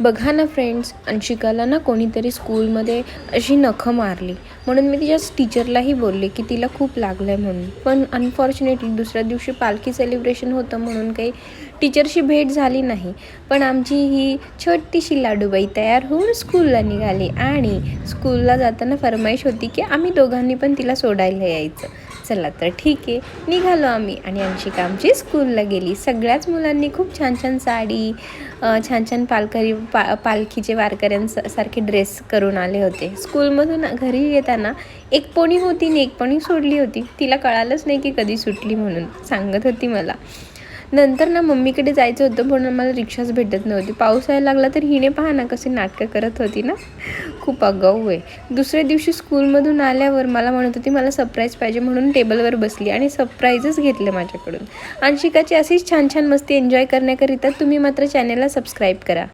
बघा ना फ्रेंड्स, अंशिकाला ना कोणीतरी स्कूलमध्ये अशी नखं मारली. म्हणून मी तिच्या टीचरलाही बोलले की तिला खूप लागलं आहे म्हणून. पण अनफॉर्च्युनेटली दुसऱ्या दिवशी पालखी सेलिब्रेशन होतं म्हणून काही टीचरशी भेट झाली नाही. पण आमची ही छोटीशी लाडूबाई तयार होऊन स्कूलला निघाली आणि स्कूलला जाताना फरमाईश होती की आम्ही दोघांनी पण तिला सोडायला यायचं. चला तर ठीक आहे, निघालो आम्ही आणि अंशिका आमची स्कूलला गेली. सगळ्याच मुलांनी खूप छान छान साडी, छान छान पालखीचे वारकऱ्यांसारखे ड्रेस करून आले होते. स्कूलमधून घरी येताना एक पोणी होती आणि एक पोणी सोडली होती. तिला कळालंच नाही की कधी सुटली म्हणून सांगत होती मला. नंतर ना मम्मीकडे जायचं होतं पण मला रिक्षाच भेटत नव्हती. पाऊस यायला लागला तर हिने पहा ना कशी नाटकं करत होती ना, खूप आगाऊ आहे. दुसऱ्या दिवशी स्कूलमधून आल्यावर मला म्हणत होती मला सरप्राईज पाहिजे म्हणून टेबलवर बसली आणि सरप्राईजच घेतले माझ्याकडून. अंशिकाची अशीच छान छान मस्ती एन्जॉय करण्याकरिता तुम्ही मात्र चॅनेलला सबस्क्राईब करा.